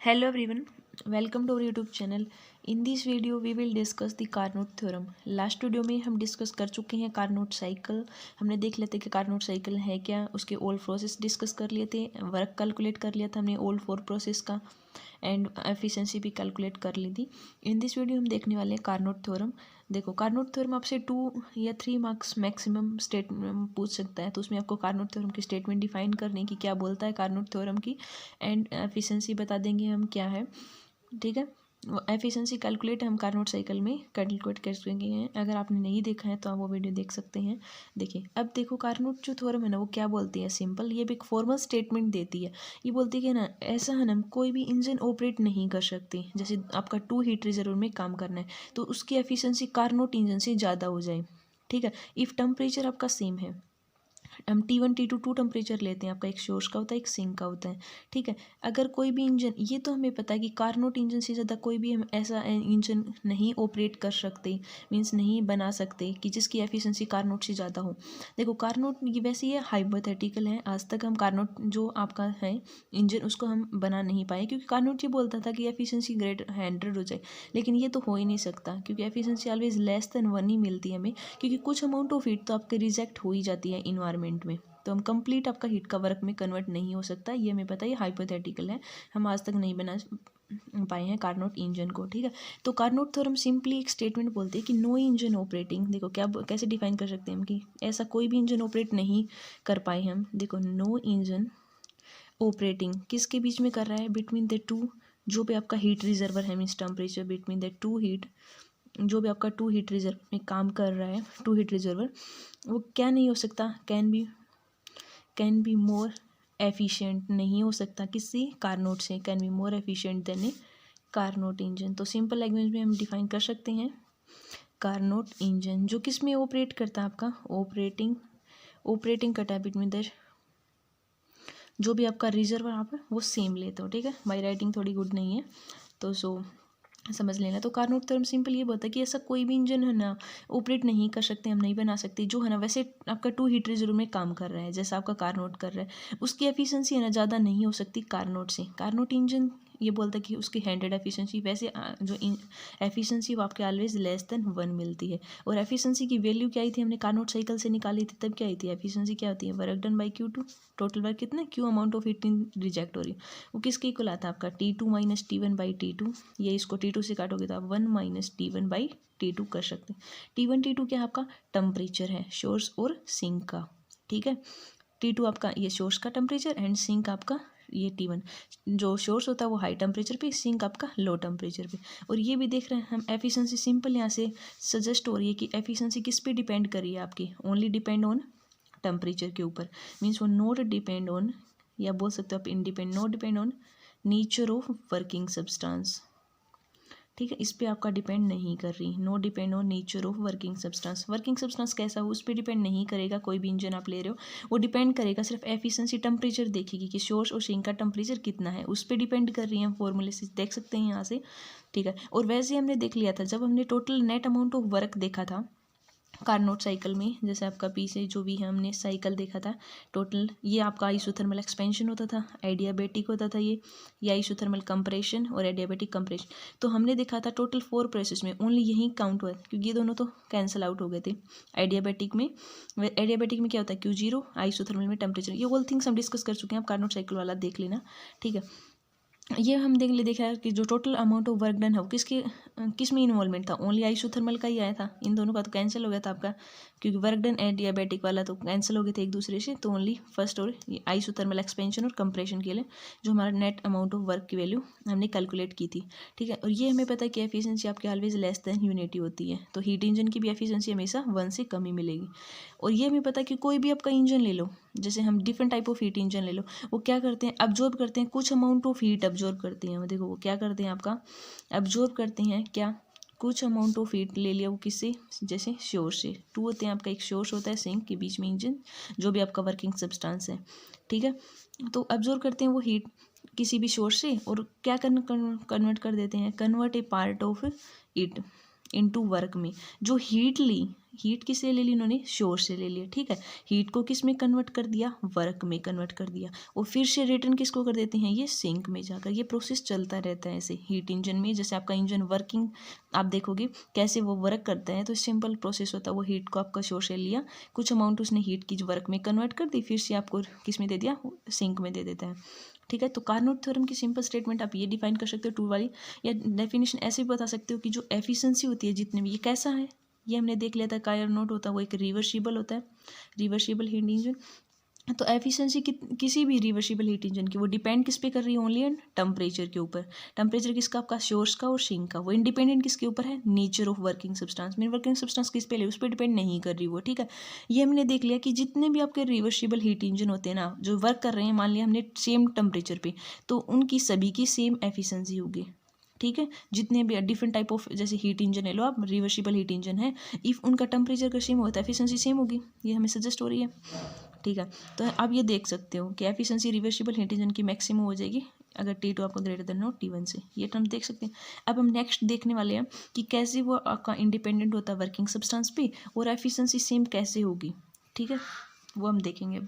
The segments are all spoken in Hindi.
Hello everyone, welcome to our YouTube channel. In this video we will discuss the Carnot theorem. Last video में हम डिस्कस कर चुके हैं कार्नोट साइकिल. हमने देख लेते कि कार्नोट साइकिल है क्या, उसके ऑल प्रोसेस डिस्कस कर लिए थे, वर्क कैलकुलेट कर लिया था हमने ऑल 4 प्रोसेस का, एंड एफिशिएंसी भी कैलकुलेट कर ली थी. इन दिस वीडियो हम देखने वाले हैं कार्नोट थ्योरम. देखो, कार्नोट थ्योरम आपसे 2 या 3 मार्क्स मैक्सिमम स्टेटमेंट पूछ सकता है, तो उसमें आपको कार्नोट थ्योरम की स्टेटमेंट डिफाइन करनी कि क्या बोलता है कार्नोट थ्योरम की, एंड एफिशिएंसी बता देंगे हम क्या है. ठीक है, एफिशिएंसी कैलकुलेट हम कार्नोट साइकिल में कैलकुलेट कर चुके हैं. अगर आपने नहीं देखा है तो आप वो वीडियो देख सकते हैं. देखिए, अब देखो कार्नोट जो थ्योरम है ना, वो क्या बोलती है, सिंपल, ये भी एक फॉर्मल स्टेटमेंट देती है. ये बोलती है कि ना, ऐसा है ना, कोई भी इंजन ऑपरेट नहीं कर सकती. जैसे आपका 2 हीट रिजर्वर में काम करना है तो उसकी एफिशिएंसी कार्नोट इंजन से ज़्यादा हो जाए. ठीक है, इफ़ टेम्परेचर आपका सेम है, हम T1 T2 2 टेम्परेचर लेते हैं, आपका एक सोर्स का होता है, एक सिंक का होता है. ठीक है, अगर कोई भी इंजन, ये तो हमें पता है कि कार्नोट इंजन से ज़्यादा कोई भी हम ऐसा इंजन नहीं ऑपरेट कर सकते, मीन्स नहीं बना सकते कि जिसकी एफिशिएंसी कार्नोट से ज़्यादा हो. देखो, कार्नोट ये वैसे ये हाइपोथेटिकल है. आज तक हम कार्नोट जो आपका है इंजन, उसको हम बना नहीं पाए, क्योंकि कार्नोट ये बोलता था कि एफिशिएंसी ग्रेट 100 हो जाए. लेकिन ये तो हो ही नहीं सकता, क्योंकि एफिशिएंसी ऑलवेज लेस देन 1 ही मिलती है हमें, क्योंकि कुछ अमाउंट ऑफ हीट तो आपके रिजेक्ट हो ही जाती है इन्वायरमेंट में. तो हम कंप्लीट आपका हीट का वर्क में कन्वर्ट नहीं हो सकता, ये हमें पता है, ये हाइपोथेटिकल है, हम आज तक नहीं बना पाए हैं कार्नोट इंजन को. ठीक है, तो कार्नोट थ्योरम सिंपली एक स्टेटमेंट बोलते हैं कि नो इंजन ऑपरेटिंग. देखो क्या, कैसे डिफाइन कर सकते हैं हम कि ऐसा कोई भी इंजन ऑपरेट नहीं कर पाए हम. देखो, नो इंजन ऑपरेटिंग किसके बीच में कर रहा है, बिटवीन द टू, जो भी आपका हीट रिजर्वर है, means temperature between the two heat, जो भी आपका 2 हीट रिजर्वर में काम कर रहा है, 2 हीट रिजर्वर, वो क्या नहीं हो सकता, कैन बी मोर एफिशिएंट, नहीं हो सकता किसी कार्नोट से, can be more efficient then A Carnot engine. तो सिंपल लैंग्वेज में हम डिफाइन कर सकते हैं कार्नोट इंजन जो किस में ऑपरेट करता है, आपका ऑपरेटिंग करता है बिटवीन द, जो भी आपका रिजर्वर आप है वो सेम लेते हो. ठीक है, माई राइटिंग थोड़ी गुड नहीं है तो समझ लेना. तो कार्नोट थ्योरम सिंपल ये बोलता है कि ऐसा कोई भी इंजन है ना ऑपरेट नहीं कर सकते, हम नहीं बना सकते, जो है ना वैसे आपका 2 हीट रिजर्वर में काम कर रहा है, जैसा आपका कार्नोट कर रहा है, उसकी एफिशिएंसी है ना ज़्यादा नहीं हो सकती कार्नोट से. कार्नोट इंजन ये बोलता है कि उसकी 100 एफिशिएंसी, वैसे जो एफिशिएंसी वो आपके ऑलवेज लेस देन 1 मिलती है. और एफिशिएंसी की वैल्यू क्या आई थी, हमने कार्नोट साइकिल से निकाली थी, तब क्या आई थी एफिशिएंसी, क्या होती है, work done by Q2, total work कितना, Q amount of heat reject हो रही है, वो किसके इक्वल आता है, आपका T2 minus T1 by T2. ये इसको T2 से काटोगे तो आप 1 माइनस T1 बाई T2 कर सकते हैं. T1 T2 क्या आपका टेम्परेचर है, सोर्स और सिंक का. ठीक है, T2 आपका ये सोर्स का टेम्परेचर, एंड सिंक आपका ये T1, जो सोर्स होता है वो हाई टेम्परेचर पे, सिंक आपका लो टेम्परेचर पे. और ये भी देख रहे हैं हम, एफिशिएंसी सिंपल यहाँ से सजेस्ट हो रही है कि एफिशिएंसी किस पे डिपेंड कर रही है आपकी, ओनली डिपेंड ऑन टेम्परेचर के ऊपर, मीन्स वो नॉट डिपेंड ऑन, या बोल सकते हो आप independ, not depend on nature of working substance. ठीक है, इस पर आपका डिपेंड नहीं कर रही, no depend on nature of working substance. Working substance कैसा हो उस पर डिपेंड नहीं करेगा, कोई भी इंजन आप ले रहे हो, वो डिपेंड करेगा सिर्फ एफिशिएंसी, टेम्परेचर देखेगी कि सोर्स और सिंक का टेम्परेचर कितना है, उस पर डिपेंड कर रही है. हम फॉर्मूले से देख सकते हैं यहाँ से. ठीक है, और वैसे ही हमने देख लिया था जब हमने total net amount of work देखा था कार्नोट साइकिल में, जैसे आपका पीछे जो भी है हमने साइकिल देखा था टोटल, ये आपका आइसोथर्मल एक्सपेंशन होता था, एडियाबेटिक होता था ये आइसोथर्मल कंप्रेशन और एडियाबेटिक कंप्रेशन. तो हमने देखा था टोटल 4 प्रोसेस में ओनली यही काउंट हुआ, क्योंकि ये दोनों तो कैंसिल आउट हो गए थे. एडियाबेटिक में क्या होता है, Q0, आइसोथर्मल में टेम्परेचर. ये ऑल थिंग्स हम डिस्कस कर चुके हैं, आप कार्नोट साइकिल वाला देख लेना. ठीक है, ये हम देखा है कि जो total amount of work done है वो किस में इन्वॉल्वमेंट था, ओनली आइसोथर्मल का ही आया था. इन दोनों का तो कैंसिल हो गया था आपका, क्योंकि वर्क डन एंड डियाबेटिक वाला तो कैंसिल हो गए थे एक दूसरे से. तो ओनली फर्स्ट और आइसोथर्मल एक्सपेंशन और कंप्रेशन के लिए जो हमारा नेट अमाउंट ऑफ वर्क की वैल्यू हमने कैलकुलेट की थी. ठीक है, और ये हमें पता है कि एफिशिएंसी आपकी ऑलवेज लेस देन यूनिटी होती है, तो हीट इंजन की भी एफिशिएंसी हमेशा 1 से कम ही मिलेगी. और ये हमें पता है कि कोई भी आपका इंजन ले लो, जैसे हम different type of heat engine ले लो, वो क्या करते हैं, अब्जॉर्ब करते हैं, कुछ अमाउंट ऑफ हीट अब्जॉर्ब करते हैं. देखो वो क्या करते हैं, आपका अब्जॉर्ब करते हैं क्या, कुछ अमाउंट ऑफ हीट ले लिया वो किससे, जैसे सोर्स से. 2 होते हैं आपका, एक सोर्स होता है सिंक के बीच में इंजन, जो भी आपका वर्किंग सब्सटेंस है. ठीक है, तो अब्जॉर्ब करते हैं वो हीट किसी भी सोर्स से, और क्या कन्वर्ट कर देते हैं, convert A part of it into work में. जो हीट ली, हीट किससे ले ली इन्होंने, सोर्स से ले लिया, ठीक है। हीट को किस में कन्वर्ट कर दिया, वर्क में कन्वर्ट कर दिया, और फिर से रिटर्न किसको कर देते हैं, ये सिंक में जाकर। ये प्रोसेस चलता रहता है ऐसे हीट इंजन में। जैसे आपका इंजन वर्किंग आप देखोगे कैसे वो वर्क करता है, तो सिंपल प्रोसेस होता है। वो हीट को आपका सोर्स से लिया, कुछ अमाउंट उसने हीट की वर्क में कन्वर्ट कर दी, फिर से आपको किस में दे दिया, सिंक में दे देता है, ठीक है। तो कार्नोट थ्योरम की सिंपल स्टेटमेंट आप ये डिफाइन कर सकते हो टू वाली, या डेफिनेशन ऐसे भी बता सकते हो कि जो एफिशिएंसी होती है जितने भी, ये कैसा है, ये हमने देख लिया था। कार्नोट होता है वो एक रिवर्सिबल होता है, रिवर्सिबल हीट इंजन। तो एफिशिएंसी किसी भी रिवर्सिबल हीट इंजन की वो डिपेंड किस पे कर रही है, ओनली एंड टेम्परेचर के ऊपर। टेम्परेचर किसका, आपका सोर्स का और सिंक का। वो इंडिपेंडेंट किसके ऊपर है, nature of working substance. Main working substance किस पे ले, उस पर डिपेंड नहीं कर रही वो, ठीक है। ये हमने देख लिया कि जितने भी आपके रिवर्सिबल हीट इंजन होते हैं ना, जो वर्क कर रहे हैं, मान लिया हमने सेम टेम्परेचर पे, तो उनकी सभी की सेम एफिशिएंसी होगी, ठीक है। जितने भी डिफरेंट टाइप ऑफ जैसे हीट इंजन ले लो आप, रिवर्सिबल हीट इंजन है, इफ़ उनका टेम्परेचर का सेम होता है, एफिशिएंसी सेम होगी। ये हमें सजेस्ट हो रही है, ठीक है। तो आप ये देख सकते हो कि एफिशिएंसी रिवर्सिबल हीट इंजन की मैक्सिमम हो जाएगी अगर T2 आपका ग्रेटर देन हो T1 से। ये टर्म देख सकते हैं। अब हम नेक्स्ट देखने वाले हैं कि कैसे वो आपका इंडिपेंडेंट होता है वर्किंग सब्सटेंस पे, और एफिशिएंसी सेम कैसे होगी, ठीक है, वो हम देखेंगे।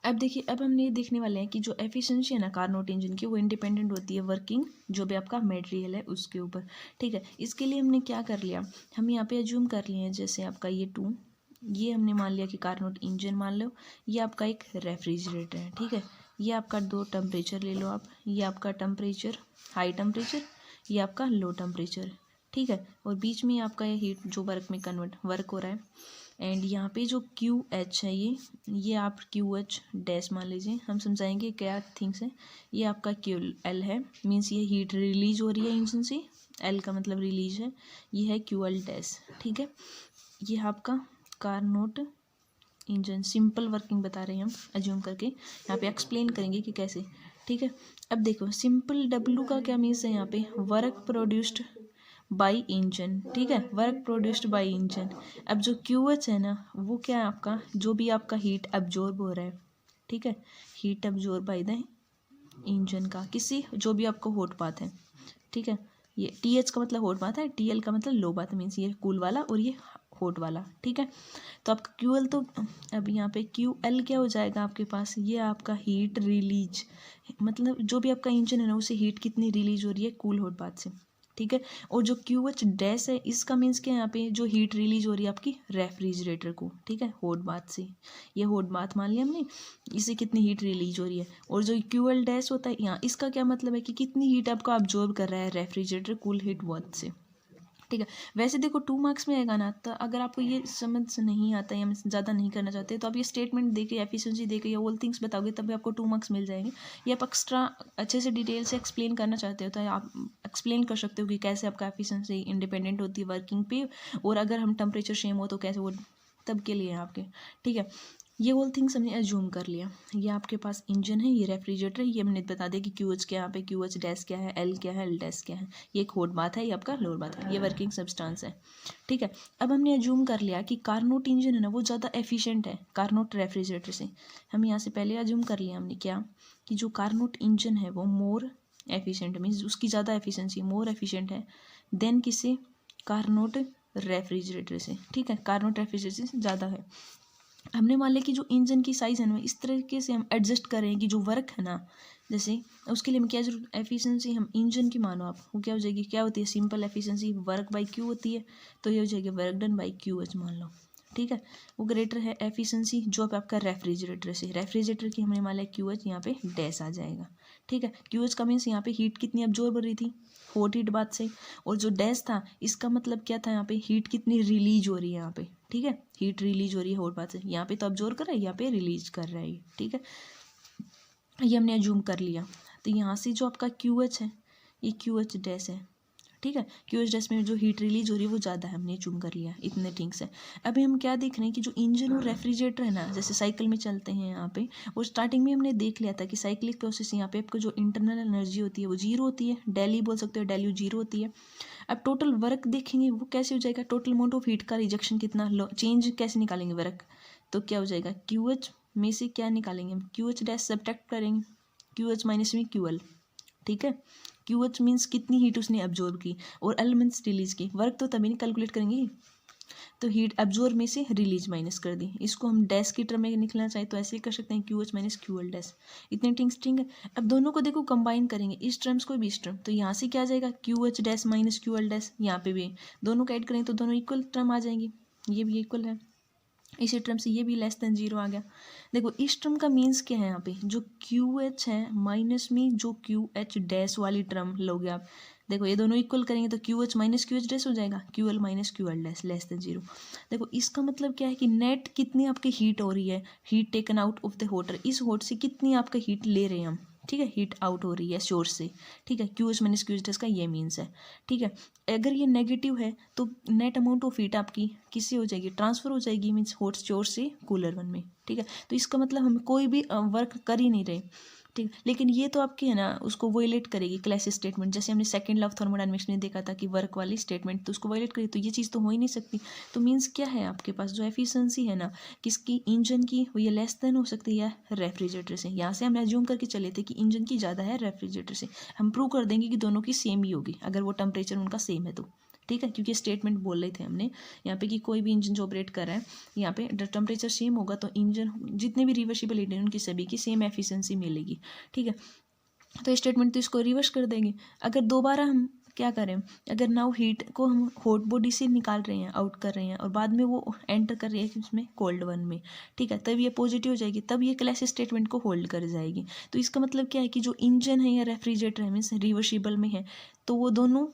अब देखिए, अब हम ये देखने वाले हैं कि जो एफिशिएंसी है ना कार्नोट इंजन की, वो इंडिपेंडेंट होती है वर्किंग जो भी आपका मटेरियल है उसके ऊपर, ठीक है। इसके लिए हमने क्या कर लिया, हम यहाँ पे अज्यूम कर लिए हैं, जैसे आपका ये 2, ये हमने मान लिया कि कार्नोट इंजन मान लो, ये आपका एक रेफ्रिजरेटर है, ठीक है। ये आपका 2 टेम्परेचर ले लो आप, ये आपका टेम्परेचर हाई टेम्परेचर, ये आपका लो टेम्परेचर, ठीक है। और बीच में आपका ये हीट जो वर्क में वर्क हो रहा है, एंड यहाँ पे जो क्यू एच है, ये आप क्यू एच डैश मान लीजिए, हम समझाएंगे क्या थिंग्स है। ये आपका क्यू एल है, मीन्स ये हीट रिलीज हो रही है इंजन से, एल का मतलब रिलीज है, ये है क्यू एल डैश, ठीक है। ये आपका कार्नोट इंजन सिंपल वर्किंग बता रहे हैं हम अज्यूम करके, यहाँ पे एक्सप्लेन करेंगे कि कैसे, ठीक है। अब देखो सिंपल डब्लू का क्या मीन्स है, यहाँ पे वर्क प्रोड्यूस्ड बाई इंजन, ठीक है, वर्क प्रोड्यूस्ड बाई इंजन। अब जो क्यू एच है ना, वो क्या है आपका, जो भी आपका हीट अब्जॉर्ब हो रहा है, ठीक है, heat absorb by the engine का, किसी जो भी आपका हॉट बात है, ठीक है। ये टी एच का मतलब हॉट बात है, टी एल का मतलब लो बात है, मीन्स ये कूल वाला और ये हॉट वाला, ठीक है। तो आपका क्यू एल, तो अब यहाँ पे क्यू एल क्या हो जाएगा आपके पास, ये आपका हीट रिलीज, मतलब जो भी आपका इंजन है ना, उसे हीट कितनी रिलीज हो रही है, कूल हॉट बात से, ठीक है। और जो क्यू एच डैश है, इसका मीन्स क्या है, यहाँ पे जो हीट रिलीज हो रही है आपकी रेफ्रिजरेटर को, ठीक है, हॉट बात से। ये हॉट बात मान लिया हमने, इससे कितनी हीट रिलीज हो रही है। और जो क्यू एल डैश होता है यहाँ, इसका क्या मतलब है कि कितनी हीट आपका अब्जॉर्ब कर रहा है रेफ्रिजरेटर कूल हीट बात से, ठीक है। वैसे देखो 2 मार्क्स में आएगा ना, तो अगर आपको ये समझ नहीं आता या ज़्यादा नहीं करना चाहते, तो आप ये स्टेटमेंट देके एफिशिएंसी देके या ऑल थिंग्स बताओगे, तब भी आपको 2 मार्क्स मिल जाएंगे। या आप एक्स्ट्रा अच्छे से डिटेल से एक्सप्लेन करना चाहते हो, तो आप एक्सप्लेन कर सकते हो कि कैसे आपका एफिशिएंसी इंडिपेंडेंट होती है वर्किंग पे, और अगर हम टेम्परेचर सेम हो तो कैसे, वो तब के लिए आपके, ठीक है। ये ऑल थिंग्स हमने अज्यूम कर लिया। ये आपके पास इंजन है, ये रेफ्रिजरेटर है, ये हमने बता दिया कि क्यू एच क्या, यहाँ पे क्यू एच डैश क्या है, एल क्या है, एल डैश क्या है। ये एक हॉट बात है, ये आपका लोअर बात है, ये वर्किंग सब्सटेंस है, ठीक है। अब हमने अज्यूम कर लिया कि कार्नोट इंजन है ना, वो ज़्यादा एफिशिएंट है कार्नोट रेफ्रिजरेटर से। हम यहाँ से पहले अज्यूम कर लिया हमने क्या, कि जो कार्नोट इंजन है वो मोर एफिशिएंट, मीन्स उसकी ज़्यादा एफिशिएंसी मोर एफिशिएंट है देन किससे, कार्नोट रेफ्रिजरेटर से, ठीक है, कार्नोट रेफ्रिजरेटर से ज़्यादा है। हमने मान लिया कि जो इंजन की साइज़ है ना, इस तरीके से हम एडजस्ट करें कि जो वर्क है ना, जैसे उसके लिए हम क्या जरूरत, एफिशिएंसी हम इंजन की मानो आप, वो क्या हो जाएगी, क्या होती है, simple efficiency work by Q होती है, तो ये हो जाएगी work done by Q H मान लो, ठीक है। वो ग्रेटर है एफिशिएंसी जो पे आपका रेफ्रिजरेटर से, रेफ्रिजरेटर की हमने मान लिया क्यू एच, यहाँ पे डैश आ जाएगा, ठीक है। क्यू एच का मीन्स यहाँ पे हीट कितनी अब्जॉर्ब हो रही थी, हॉट हीट बात से, और जो डैश था इसका मतलब क्या था, यहाँ पे हीट कितनी रिलीज हो रही है यहाँ पे, ठीक है, हीट रिलीज हो रही है हॉट बात से, यहाँ पे तो अब्जॉर्ब कर रहा है, यहाँ पे रिलीज कर रहा है, ठीक है। ये हमने अज्यूम कर लिया। तो यहाँ से जो आपका क्यू एच है, ये क्यू एच डैश है, ठीक है। क्यू एच डैश में जो हीट रिलीज हो रही है वो ज़्यादा है, हमने अज्यूम कर लिया, इतने थिंग्स है। अभी हम क्या देख रहे हैं कि जो इंजन और रेफ्रिजरेटर है ना, जैसे साइकिल में चलते हैं यहाँ पे, और स्टार्टिंग में हमने देख लिया था कि साइक्लिक प्रोसेस यहाँ पे आपको जो इंटरनल एनर्जी होती है वो जीरो होती है, डेली बोल सकते हो, डेल्यू जीरो होती है। अब टोटल वर्क देखेंगे वो कैसे हो जाएगा, टोटल अमाउंट ऑफ हीट का रिजेक्शन कितना, चेंज कैसे निकालेंगे वर्क, तो क्या हो जाएगा, क्यू एच में से क्या निकालेंगे हम, क्यू एच डैश सब्ट्रैक्ट करेंगे, क्यू एच माइनस में क्यू एल, ठीक है। क्यू एच मीन्स कितनी हीट उसने अब्जॉर्ब की, और एल मीन्स रिलीज की, वर्क तो तभी नहीं कैलकुलेट करेंगे तो हीट एब्जॉर्ब में से रिलीज माइनस कर दी। इसको हम डैश की टर्म में निकलना चाहे तो ऐसे ही कर सकते हैं, Q H minus Q L dash. इतने थिंग्स ठीक है। अब दोनों को देखो कंबाइन करेंगे, इस टर्म्स को भी इस टर्म, तो यहाँ से क्या आ जाएगा Q H dash minus Q L dash. यहाँ पे भी दोनों को ऐड करेंगे तो दोनों इक्वल टर्म आ जाएंगी, ये भी इक्वल है। इसी टर्म से ये भी लेस देन जीरो आ गया। देखो इस टर्म का मीन्स क्या है, यहाँ पे जो क्यू एच है माइनस में जो क्यू एच डैश वाली टर्म लोगे आप, देखो ये दोनों इक्वल करेंगे तो Q H minus Q H dash हो जाएगा, Q L minus Q L dash less than zero. देखो इसका मतलब क्या है कि नेट कितनी आपकी हीट हो रही है, heat taken out of the water, इस हॉट से कितनी आपका हीट ले रहे हैं हम, ठीक है, हीट आउट हो रही है सोर्स से, ठीक है, Q H minus Q H dash का ये मीन्स है, ठीक है। अगर ये नेगेटिव है तो नेट अमाउंट ऑफ हीट आपकी किससे हो जाएगी, ट्रांसफर हो जाएगी, मीन्स हॉट सोर्स से कूलर वन में, ठीक है। तो इसका मतलब हम कोई भी वर्क कर ही नहीं रहे, ठीक। लेकिन ये तो आपकी है ना उसको वोलेट करेगी क्लास स्टेटमेंट, जैसे हमने सेकंड लॉ ऑफ थर्मोडायनेमिक्स में देखा था कि वर्क वाली स्टेटमेंट, तो उसको वोलेट करेगी, तो ये चीज़ तो हो ही नहीं सकती। तो मीन्स क्या है आपके पास जो एफिशिएंसी है ना किसकी, इंजन की, वो ये लेस देन हो सकती है रेफ्रिजरेटर से। यहाँ से हम एज्यूम करके चले थे कि इंजन की ज़्यादा है रेफ्रिजरेटर से, हम प्रूव कर देंगे कि दोनों की सेम ही होगी अगर वो टेम्परेचर उनका सेम है तो, ठीक है, क्योंकि स्टेटमेंट बोल रहे थे हमने यहाँ पे कि कोई भी इंजन जो ऑपरेट कर रहा है यहाँ पे टेम्परेचर सेम होगा तो इंजन जितने भी रिवर्सिबल हीट है उनकी सभी की सेम एफिशिएंसी मिलेगी, ठीक है। तो स्टेटमेंट तो इसको रिवर्स कर देंगे। अगर दोबारा हम क्या करें, अगर नाउ हीट को हम हॉट बॉडी से निकाल रहे हैं, आउट कर रहे हैं, और बाद में वो एंटर कर रही है इसमें कोल्ड वन में, ठीक है, तब ये पॉजिटिव हो जाएगी, तब ये क्लास स्टेटमेंट को होल्ड कर जाएगी। तो इसका मतलब क्या है कि जो इंजन है या रेफ्रिजरेटर है मीन्स रिवर्सिबल में है, तो वो दोनों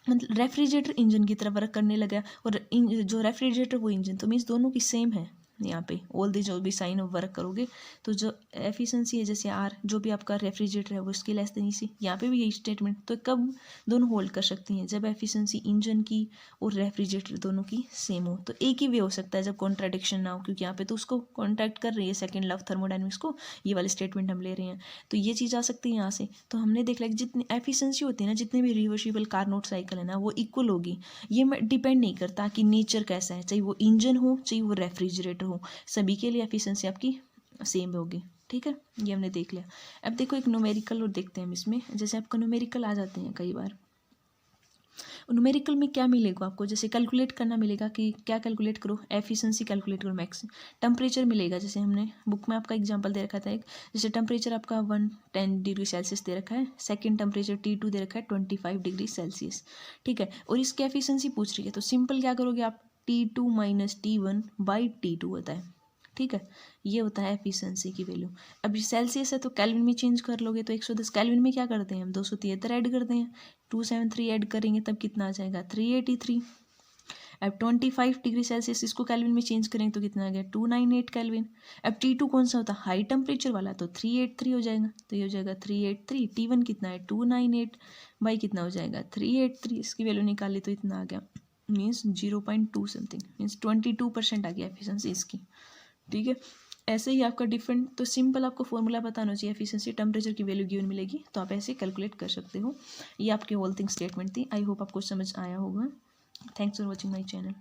मतलब रेफ्रिजरेटर इंजन की तरफ वर्क करने लगा और जो रेफ्रिजरेटर वो इंजन, तो मीन्स दोनों की सेम है। यहाँ पे ऑल दी जो भी साइन ऑफ वर्क करोगे तो जो एफिशिएंसी है जैसे आर जो भी आपका रेफ्रिजरेटर है वो इसकी लेस देन इसी, यहाँ पे भी यही स्टेटमेंट। तो कब दोनों होल्ड कर सकती हैं, जब एफिशिएंसी इंजन की और रेफ्रिजरेटर दोनों की सेम हो। तो एक ही वे हो सकता है जब कॉन्ट्राडिक्शन ना हो, क्योंकि यहाँ पे तो उसको कॉन्ट्रैक्ट कर रही है सेकेंड लॉ ऑफ थर्मोडायनेमिक्स को, ये वाली स्टेटमेंट हम ले रहे हैं, तो ये चीज़ आ सकती है यहाँ से। तो हमने देख लिया कि जितनी एफिशिएंसी होती है ना, जितने भी रिवर्सिबल कार्नोट साइकिल है ना, वो इक्वल होगी। ये डिपेंड नहीं करता कि नेचर कैसा है, चाहे वो इंजन हो चाहे वो रेफ्रिजरेटर हो, सभी के लिए एफिशिएंसी आपकी सेम होगी, ठीक है। ये हमने देख लिया। अब देखो एक न्यूमेरिकल और देखते हैं हम इसमें, जैसे आपका न्यूमेरिकल आ जाते हैं कई बार। न्यूमेरिकल में क्या मिलेगा आपको, जैसे कैलकुलेट करना मिलेगा कि क्या कैलकुलेट करो, एफिशिएंसी कैलकुलेट करो, मैक्स टेम्परेचर मिलेगा, जैसे हमने बुक में आपका एग्जांपल दे रखा था एक, जैसे टेम्परेचर आपका 110 डिग्री सेल्सियस दे रखा है, सेकंड टेम्परेचर T2 दे रखा है 25 डिग्री सेल्सियस, ठीक है, और इसकी एफिशिएंसी पूछ रही है, तो सिंपल क्या करोगे आप, T2 minus T1 by T2 होता है, ठीक है, ये होता है एफिशिएंसी की वैल्यू। अब सेल्सियस है तो केल्विन में चेंज कर लोगे, तो 110 केल्विन में क्या करते हैं हम 273 ऐड करते हैं, 273 ऐड करेंगे तब कितना आ जाएगा 383। अब 25 डिग्री सेल्सियस इसको केल्विन में चेंज करेंगे तो कितना आ गया 298 केल्विन। अब T2 कौन सा होता है, हाई टेम्परेचर वाला, तो 383 हो जाएगा, तो ये हो जाएगा 383। T1 कितना है 298 बाई कितना हो जाएगा 383, इसकी वैल्यू निकाली तो इतना आ गया, मीन्स 0.2 समथिंग, मीन्स 22% आ गया एफिशिएंसी इसकी, ठीक है। ऐसे ही आपका डिफरेंट, तो सिंपल आपको फॉर्मूला बताना चाहिए, एफिशिएंसी टेम्परेचर की वैल्यू गिवन मिलेगी तो आप ऐसे कैलकुलेट कर सकते हो। ये आपकी होल थिंग स्टेटमेंट थी। आई होप आपको समझ आया होगा। Thanks for watching my channel.